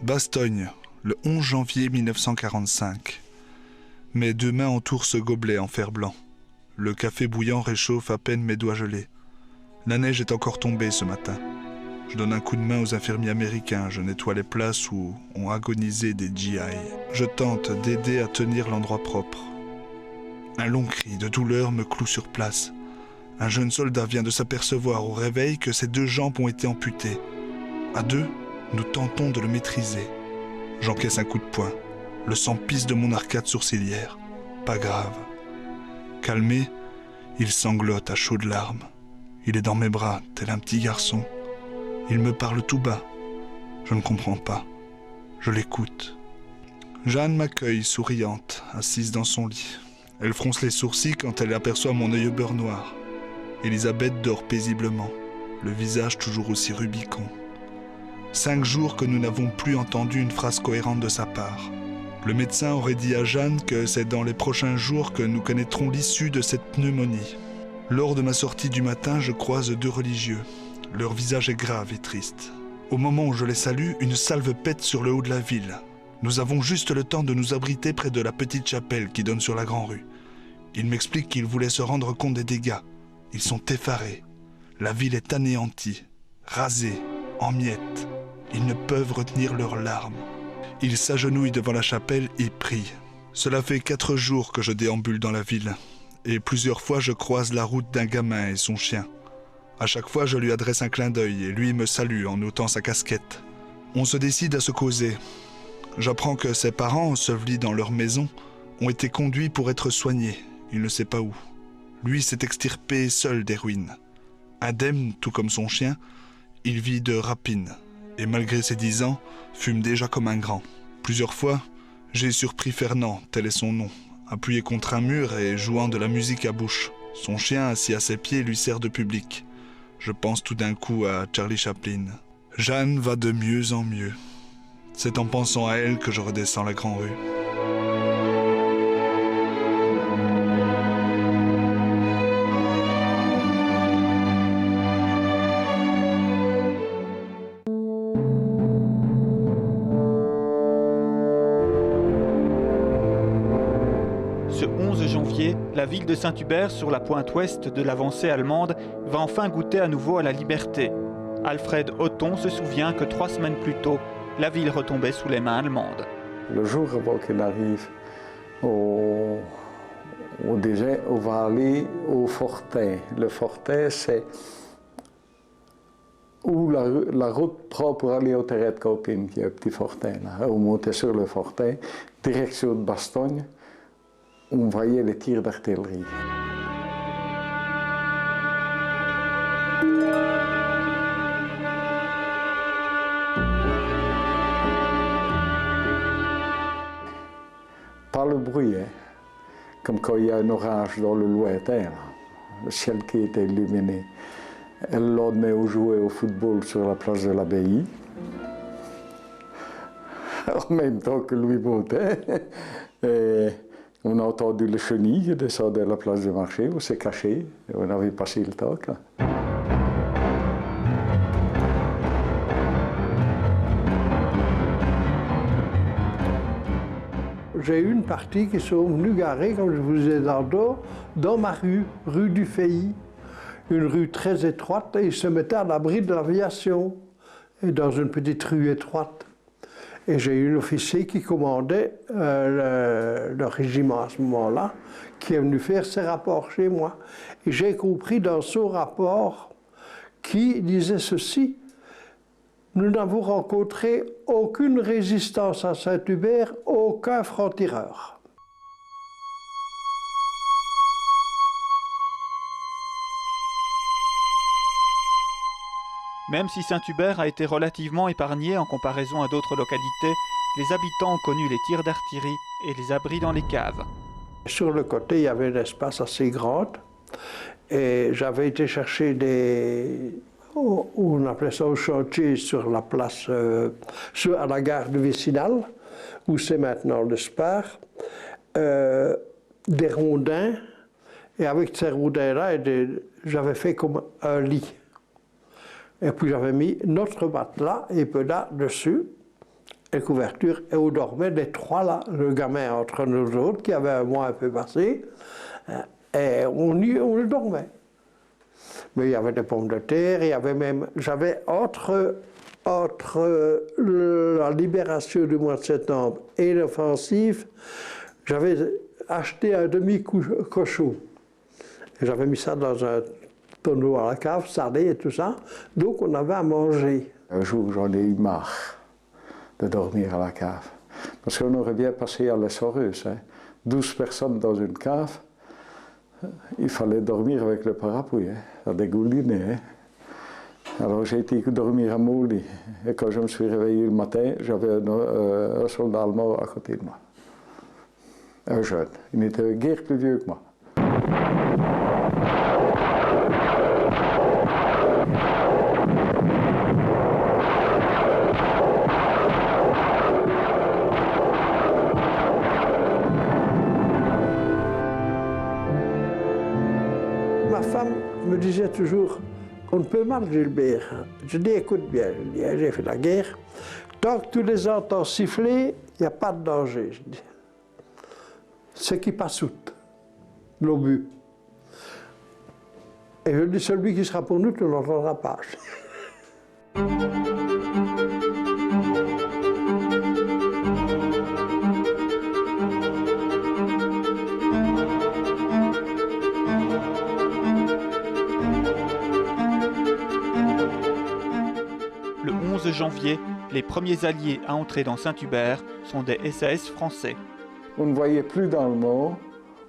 Bastogne, le 11 janvier 1945. Mes deux mains entourent ce gobelet en fer blanc. Le café bouillant réchauffe à peine mes doigts gelés. La neige est encore tombée ce matin. Je donne un coup de main aux infirmiers américains, je nettoie les places où ont agonisé des GI. Je tente d'aider à tenir l'endroit propre. Un long cri de douleur me cloue sur place. Un jeune soldat vient de s'apercevoir au réveil que ses deux jambes ont été amputées. À deux, nous tentons de le maîtriser. J'encaisse un coup de poing. Le sang pisse de mon arcade sourcilière. Pas grave. Calmé, il sanglote à chaudes larmes. Il est dans mes bras, tel un petit garçon. Il me parle tout bas. Je ne comprends pas. Je l'écoute. Jeanne m'accueille, souriante, assise dans son lit. Elle fronce les sourcils quand elle aperçoit mon œil au beurre noir. Elisabeth dort paisiblement, le visage toujours aussi rubicond. 5 jours que nous n'avons plus entendu une phrase cohérente de sa part. Le médecin aurait dit à Jeanne que c'est dans les prochains jours que nous connaîtrons l'issue de cette pneumonie. Lors de ma sortie du matin, je croise 2 religieux. Leur visage est grave et triste. Au moment où je les salue, une salve pète sur le haut de la ville. Nous avons juste le temps de nous abriter près de la petite chapelle qui donne sur la Grand-Rue. Ils m'expliquent qu'ils voulaient se rendre compte des dégâts. Ils sont effarés. La ville est anéantie, rasée, en miettes. Ils ne peuvent retenir leurs larmes. Ils s'agenouillent devant la chapelle et prient. Cela fait 4 jours que je déambule dans la ville. Et plusieurs fois je croise la route d'un gamin et son chien. À chaque fois je lui adresse un clin d'œil et lui me salue en ôtant sa casquette. On se décide à se causer. J'apprends que ses parents, ensevelis dans leur maison, ont été conduits pour être soignés. Il ne sait pas où. Lui s'est extirpé seul des ruines. Indemne, tout comme son chien, il vit de rapine. Et malgré ses 10 ans, fume déjà comme un grand. Plusieurs fois, j'ai surpris Fernand, tel est son nom, appuyé contre un mur et jouant de la musique à bouche. Son chien, assis à ses pieds, lui sert de public. Je pense tout d'un coup à Charlie Chaplin. Jeanne va de mieux en mieux. C'est en pensant à elle que je redescends la Grand-Rue. Ce 11 janvier, la ville de Saint-Hubert, sur la pointe ouest de l'avancée allemande, va enfin goûter à nouveau à la liberté. Alfred Otton se souvient que 3 semaines plus tôt, la ville retombait sous les mains allemandes. Le jour avant qu'il arrive, on va aller au Fortin. Le Fortin, c'est où la route prend pour aller au terrain de camping, qui est un petit fortin. Là. On montait sur le Fortin, direction de Bastogne, on voyait les tirs d'artillerie. Pas le bruit, hein. Comme quand il y a un orage dans le lointain, là. Le ciel qui était illuminé. Et le lendemain, on jouait au football sur la place de l'Abbaye. En même temps que Louis montait. Et on a entendu les chenilles descendre à la place du marché, on s'est caché, et on avait passé le temps. Là. J'ai eu une partie qui sont venus garer, comme je vous ai dit tantôt, dans ma rue du Feilly. Une rue très étroite, et ils se mettaient à l'abri de l'aviation, et dans une petite rue étroite. Et j'ai eu un officier qui commandait le régiment à ce moment-là, qui est venu faire ses rapports chez moi. Et j'ai compris dans son rapport qui disait ceci: nous n'avons rencontré aucune résistance à Saint-Hubert, aucun franc-tireur. Même si Saint-Hubert a été relativement épargné en comparaison à d'autres localités, les habitants ont connu les tirs d'artillerie et les abris dans les caves. Sur le côté, il y avait un espace assez grand et j'avais été chercher des... on appelait ça au chantier sur la place, à la gare de Vicinal, où c'est maintenant le Spar, des rondins, et avec ces rondins-là, j'avais fait comme un lit. Et puis j'avais mis notre matelas et Peda dessus, les couvertures, et on dormait les trois là, le gamin entre nous autres, qui avait un mois un peu passé, et on dormait. Mais il y avait des pommes de terre, il y avait même, j'avais entre la libération du mois de septembre et l'offensive, j'avais acheté un demi-cochon. J'avais mis ça dans un tonneau à la cave, salé et tout ça, donc on avait à manger. Un jour, j'en ai eu marre de dormir à la cave, parce qu'on aurait bien passé à l'essoreuse, hein. 12 personnes dans une cave, il fallait dormir avec le parapluie, hein. Ça dégoulinait. Hein. Alors j'ai été dormir à mon lit, et quand je me suis réveillé le matin, j'avais un soldat allemand à côté de moi. Un jeune, il n'était guère plus vieux que moi. Ma femme me disait toujours, on ne peut mal, Gilbert. Je dis, écoute bien, j'ai fait la guerre. Tant que tu les entends siffler, il n'y a pas de danger. Je dis. Ce qui passe out, l'obus. Et je dis, celui qui sera pour nous, tu ne l'entendras pas. Le 11 janvier, les premiers alliés à entrer dans Saint-Hubert sont des SAS français. On ne voyait plus dans le monde,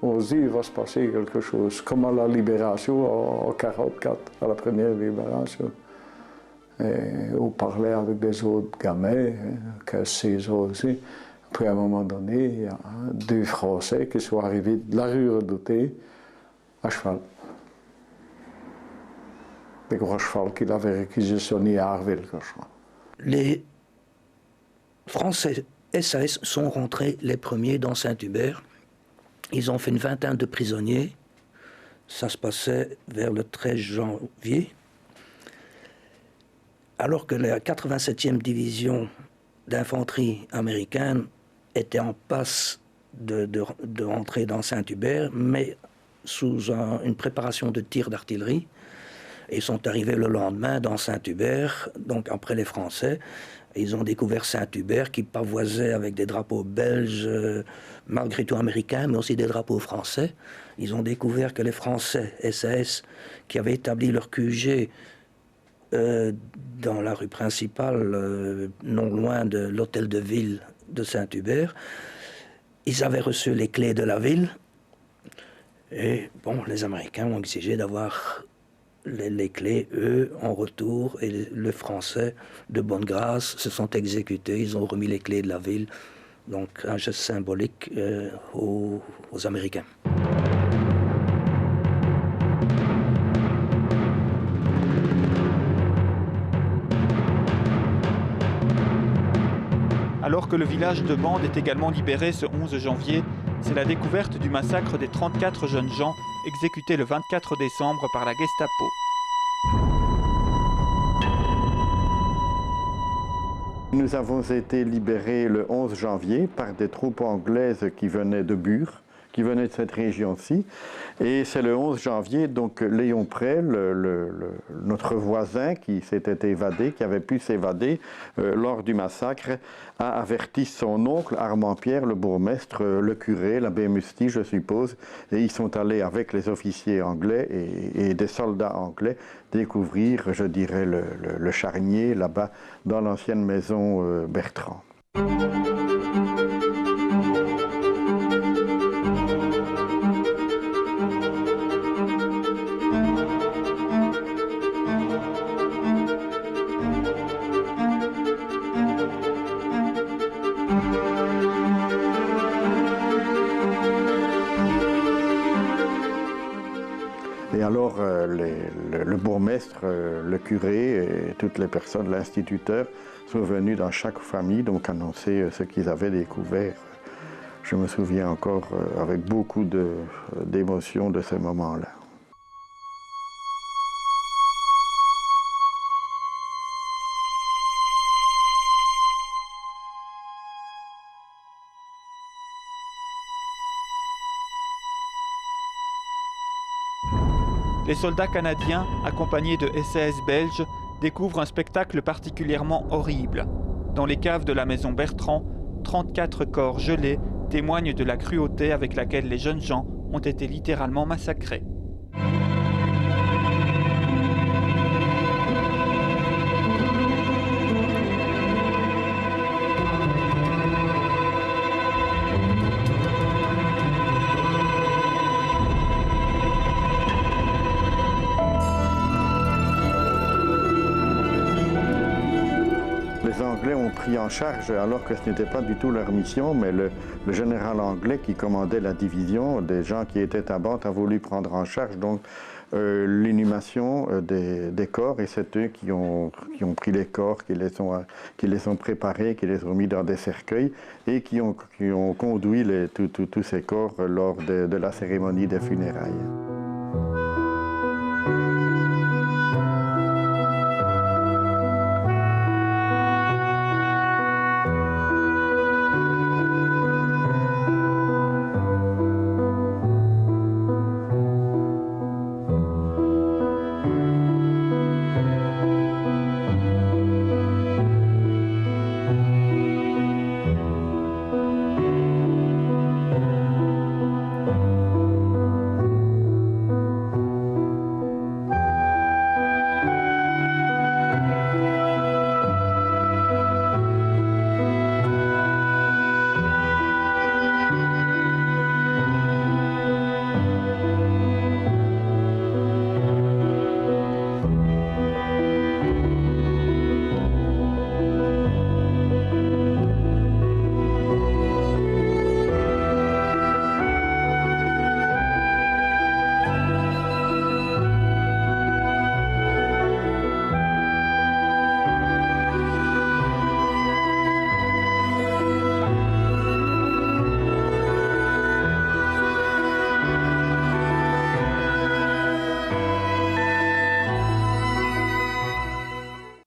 on se dit il va se passer quelque chose, comme à la libération en 1944, à la première libération. Et on parlait avec des autres gamins, 15-16 ans aussi. Puis à un moment donné, il y a 2 Français qui sont arrivés de la rue Redoutée à cheval. Des gros chevaux qu'il avait réquisitionnés à Arville, je crois. Les Français SAS sont rentrés les premiers dans Saint-Hubert. Ils ont fait une vingtaine de prisonniers. Ça se passait vers le 13 janvier. Alors que la 87e division d'infanterie américaine était en passe de rentrer dans Saint-Hubert, mais sous une préparation de tir d'artillerie. Ils sont arrivés le lendemain dans Saint-Hubert, donc après les Français. Ils ont découvert Saint-Hubert qui pavoisait avec des drapeaux belges, malgré tout américains, mais aussi des drapeaux français. Ils ont découvert que les Français SAS, qui avaient établi leur QG dans la rue principale, non loin de l'hôtel de ville de Saint-Hubert, ils avaient reçu les clés de la ville. Et bon, les Américains ont exigé d'avoir les clés, eux, en retour, et les Français, de bonne grâce, se sont exécutés. Ils ont remis les clés de la ville. Donc, un geste symbolique aux Américains. Alors que le village de Bande est également libéré ce 11 janvier, c'est la découverte du massacre des 34 jeunes gens exécutés le 24 décembre par la Gestapo. Nous avons été libérés le 11 janvier par des troupes anglaises qui venaient de Bure, qui venaient de cette région-ci. Et c'est le 11 janvier, donc Léon Prey, notre voisin qui s'était évadé, qui avait pu s'évader lors du massacre, a averti son oncle, Armand Pierre, le bourgmestre, le curé, l'abbé Musti, je suppose, et ils sont allés avec les officiers anglais et des soldats anglais découvrir, je dirais, le charnier là-bas dans l'ancienne maison Bertrand. Et alors, le bourgmestre, le curé et toutes les personnes, l'instituteur, sont venus dans chaque famille, donc annoncer ce qu'ils avaient découvert. Je me souviens encore avec beaucoup d'émotion de ce moment-là. les soldats canadiens, accompagnés de SAS belges, découvrent un spectacle particulièrement horrible. Dans les caves de la maison Bertrand, 34 corps gelés témoignent de la cruauté avec laquelle les jeunes gens ont été littéralement massacrés. Les Anglais ont pris en charge, alors que ce n'était pas du tout leur mission, mais le général anglais qui commandait la division, des gens qui étaient à bord, a voulu prendre en charge donc l'inhumation des corps, et c'est eux qui ont pris les corps, qui les ont préparés, qui les ont mis dans des cercueils et qui ont conduit tous ces corps lors de la cérémonie des funérailles.